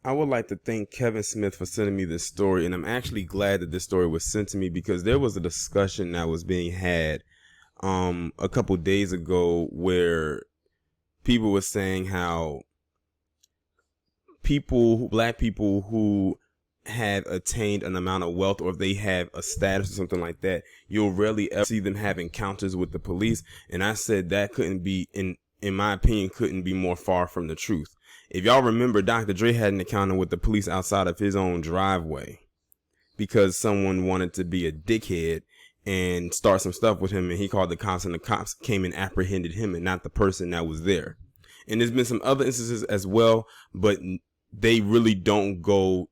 I would like to thank Kevin Smith for sending me this story, and I'm actually glad that this story was sent to me because there was a discussion that was being had a couple days ago where people were saying how black people who have attained an amount of wealth, or if they have a status or something like that, you'll rarely ever see them have encounters with the police. And I said that couldn't be, in my opinion, couldn't be more far from the truth. If y'all remember, Dr. Dre had an encounter with the police outside of his own driveway because someone wanted to be a dickhead and start some stuff with him, and he called the cops, and the cops came and apprehended him and not the person that was there. And there's been some other instances as well, but they really don't go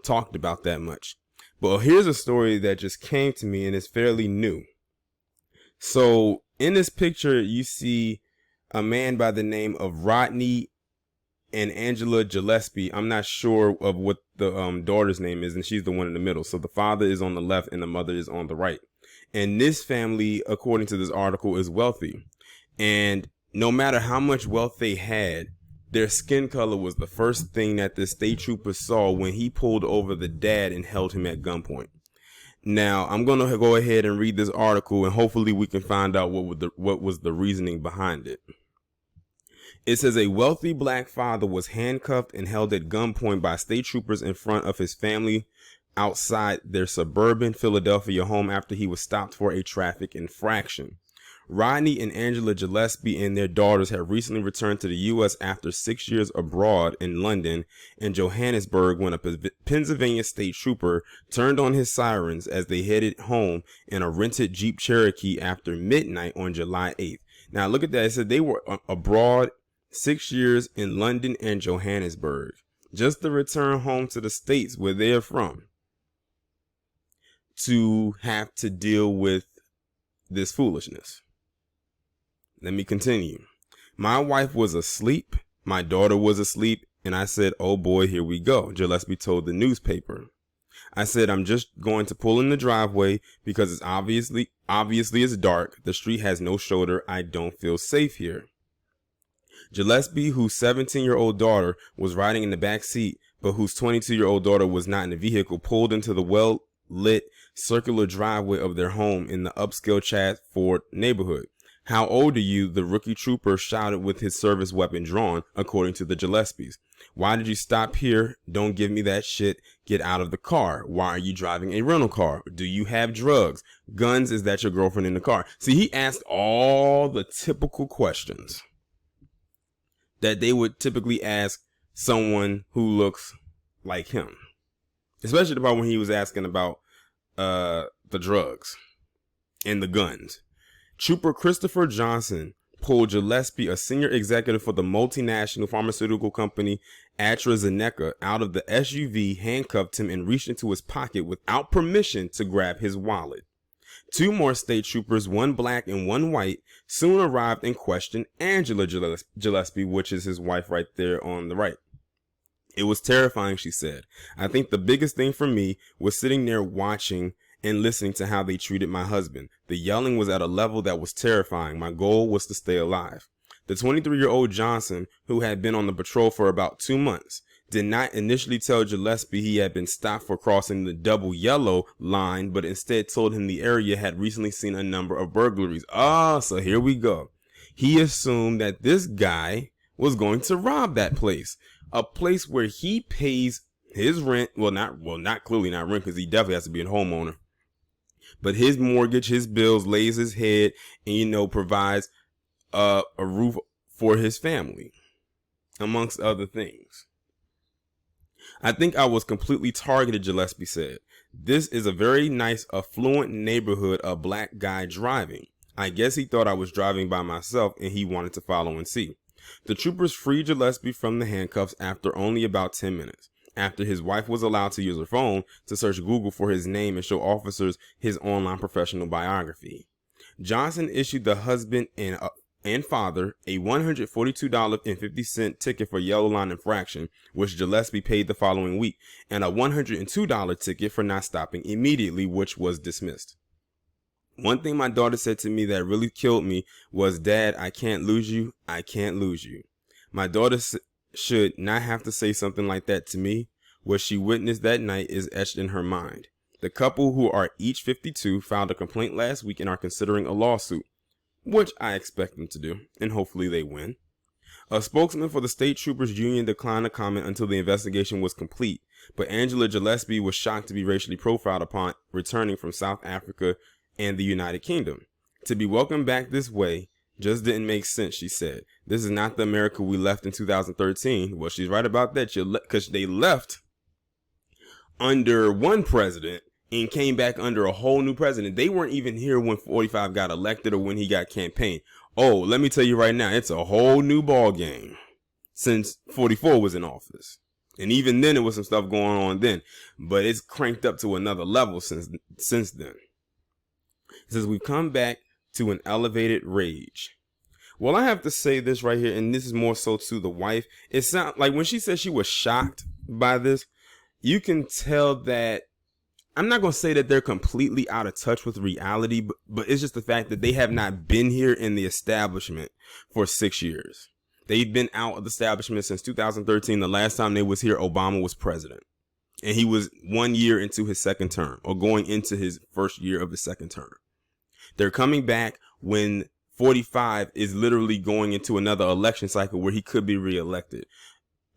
talked about that much. But here's a story that just came to me, and it's fairly new. So in this picture, you see a man by the name of Rodney and Angela Gillespie. I'm not sure of what the daughter's name is, and she's the one in the middle. So the father is on the left and the mother is on the right. And this family, according to this article, is wealthy. And no matter how much wealth they had, their skin color was the first thing that the state trooper saw when he pulled over the dad and held him at gunpoint. Now, I'm going to go ahead and read this article, and hopefully we can find out what was the reasoning behind it. It says a wealthy black father was handcuffed and held at gunpoint by state troopers in front of his family outside their suburban Philadelphia home after he was stopped for a traffic infraction. Rodney and Angela Gillespie and their daughters have recently returned to the U.S. after 6 years abroad in London and Johannesburg when a Pennsylvania state trooper turned on his sirens as they headed home in a rented Jeep Cherokee after midnight on July 8th. Now look at that. It said they were abroad 6 years in London and Johannesburg just to return home to the States where they're from to have to deal with this foolishness. Let me continue. My wife was asleep. My daughter was asleep. And I said, oh boy, here we go. Gillespie told the newspaper. I said, I'm just going to pull in the driveway because it's obviously it's dark. The street has no shoulder. I don't feel safe here. Gillespie, whose 17-year-old daughter was riding in the back seat, but whose 22-year-old daughter was not in the vehicle, pulled into the well-lit circular driveway of their home in the upscale Chatsford neighborhood. How old are you? The rookie trooper shouted with his service weapon drawn, according to the Gillespies. Why did you stop here? Don't give me that shit. Get out of the car. Why are you driving a rental car? Do you have drugs? Guns? Is that your girlfriend in the car? See, he asked all the typical questions that they would typically ask someone who looks like him. Especially about when he was asking about the drugs and the guns. Trooper Christopher Johnson pulled Gillespie, a senior executive for the multinational pharmaceutical company AstraZeneca, out of the SUV, handcuffed him, and reached into his pocket without permission to grab his wallet. Two more state troopers, one black and one white, soon arrived and questioned Angela Gillespie, which is his wife right there on the right. It was terrifying, she said. I think the biggest thing for me was sitting there watching and listening to how they treated my husband. The yelling was at a level that was terrifying. My goal was to stay alive. The 23-year-old Johnson, who had been on the patrol for about 2 months, did not initially tell Gillespie he had been stopped for crossing the double yellow line, but instead told him the area had recently seen a number of burglaries. So here we go. He assumed that this guy was going to rob that place, a place where he pays his rent. Not clearly not rent, because he definitely has to be a homeowner. But his mortgage, his bills, lays his head, and, provides a roof for his family, amongst other things. I think I was completely targeted, Gillespie said. This is a very nice, affluent neighborhood, a black guy driving. I guess he thought I was driving by myself and he wanted to follow and see. The troopers freed Gillespie from the handcuffs after only about 10 minutes. After his wife was allowed to use her phone to search Google for his name and show officers his online professional biography. Johnson issued the husband and father a $142.50 ticket for yellow line infraction, which Gillespie paid the following week, and a $102 ticket for not stopping immediately, which was dismissed. One thing my daughter said to me that really killed me was, "Dad, I can't lose you. I can't lose you." My daughter should not have to say something like that to me. What she witnessed that night is etched in her mind. The couple, who are each 52, filed a complaint last week and are considering a lawsuit, which I expect them to do, and hopefully they win. A spokesman for the State Troopers Union declined to comment until the investigation was complete, but Angela Gillespie was shocked to be racially profiled upon returning from South Africa and the United Kingdom. To be welcomed back this way just didn't make sense, she said. This is not the America we left in 2013. Well, she's right about that, because they left under one president and came back under a whole new president. They weren't even here when 45 got elected or when he got campaigned. Oh, let me tell you right now, it's a whole new ball game since 44 was in office. And even then, there was some stuff going on then, but it's cranked up to another level since then. It says we've come back to an elevated rage. Well, I have to say this right here, and this is more so to the wife. It sounds like when she said she was shocked by this, you can tell that, I'm not going to say that they're completely out of touch with reality, but it's just the fact that they have not been here in the establishment for 6 years. They've been out of the establishment since 2013. The last time they was here, Obama was president. And he was 1 year into his second term, or going into his first year of his second term. They're coming back when 45 is literally going into another election cycle where he could be reelected.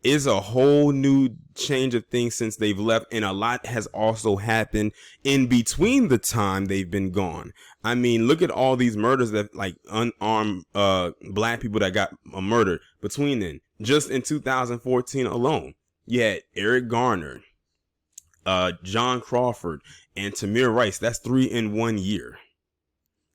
It's a whole new change of things since they've left, and a lot has also happened in between the time they've been gone. I mean, look at all these murders that, like, unarmed black people that got murdered between then. Just in 2014 alone, you had Eric Garner, John Crawford, and Tamir Rice. That's 3 in 1 year.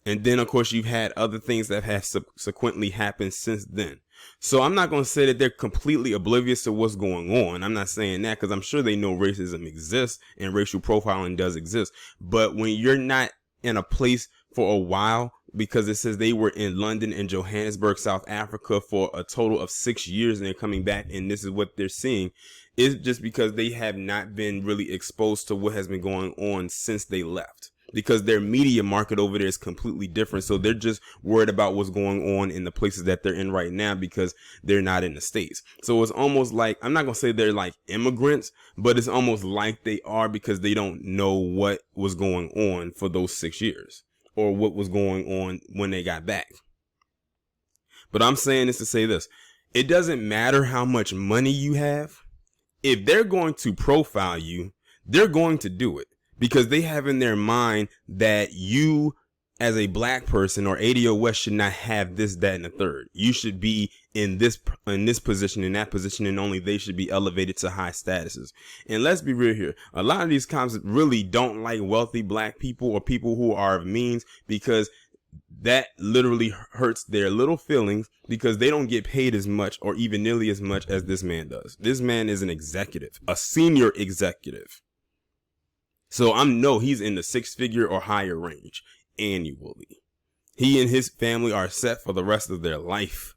And then, of course, you've had other things that have subsequently happened since then. So I'm not going to say that they're completely oblivious to what's going on. I'm not saying that, because I'm sure they know racism exists and racial profiling does exist. But when you're not in a place for a while, because it says they were in London and Johannesburg, South Africa for a total of 6 years, and they're coming back and this is what they're seeing, it's just because they have not been really exposed to what has been going on since they left. Because their media market over there is completely different. So they're just worried about what's going on in the places that they're in right now because they're not in the States. So it's almost like, I'm not going to say they're like immigrants, but it's almost like they are, because they don't know what was going on for those 6 years or what was going on when they got back. But I'm saying this to say this. It doesn't matter how much money you have. If they're going to profile you, they're going to do it. Because they have in their mind that you, as a black person or ADO West, should not have this, that, and the third. You should be in this position, in that position, and only they should be elevated to high statuses. And let's be real here. A lot of these cops really don't like wealthy black people or people who are of means, because that literally hurts their little feelings, because they don't get paid as much or even nearly as much as this man does. This man is an executive, a senior executive. So he's in the 6-figure or higher range annually. He and his family are set for the rest of their life.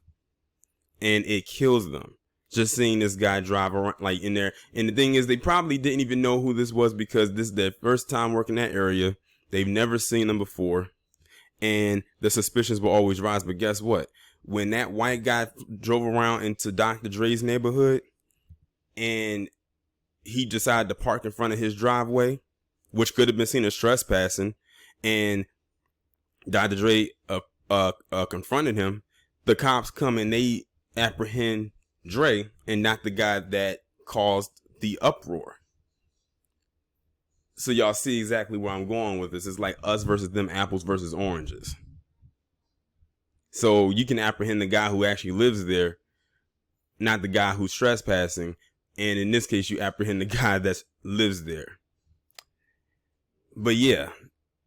And it kills them just seeing this guy drive around like in there. And the thing is, they probably didn't even know who this was, because this is their first time working that area. They've never seen him before. And the suspicions will always rise. But guess what? When that white guy drove around into Dr. Dre's neighborhood and he decided to park in front of his driveway, which could have been seen as trespassing, and Dr. Dre confronted him, the cops come and they apprehend Dre and not the guy that caused the uproar. So y'all see exactly where I'm going with this. It's like us versus them, apples versus oranges. So you can apprehend the guy who actually lives there, not the guy who's trespassing. And in this case, you apprehend the guy that lives there. But yeah,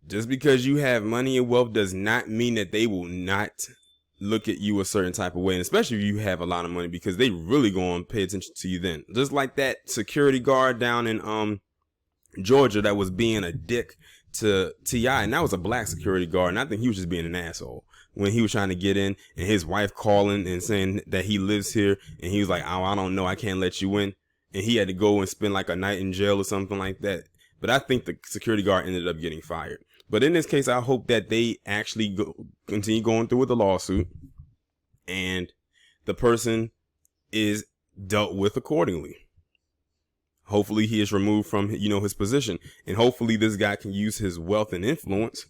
just because you have money and wealth does not mean that they will not look at you a certain type of way. And especially if you have a lot of money, because they really going to pay attention to you then. Just like that security guard down in Georgia that was being a dick to T.I. And that was a black security guard. And I think he was just being an asshole when he was trying to get in, and his wife calling and saying that he lives here. And he was like, oh, I don't know, I can't let you in. And he had to go and spend like a night in jail or something like that. But I think the security guard ended up getting fired. But in this case, I hope that they actually continue going through with the lawsuit, and the person is dealt with accordingly. Hopefully he is removed from, his position, and hopefully this guy can use his wealth and influence.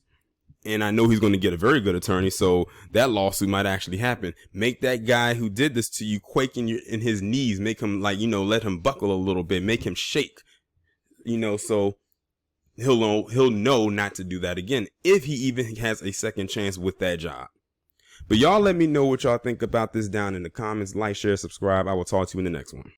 And I know he's going to get a very good attorney, so that lawsuit might actually happen. Make that guy who did this to you quake in his knees. Make him let him buckle a little bit. Make him shake, so he'll know not to do that again if he even has a second chance with that job. But y'all let me know what y'all think about this down in the comments. Like, share, subscribe. I will talk to you in the next one.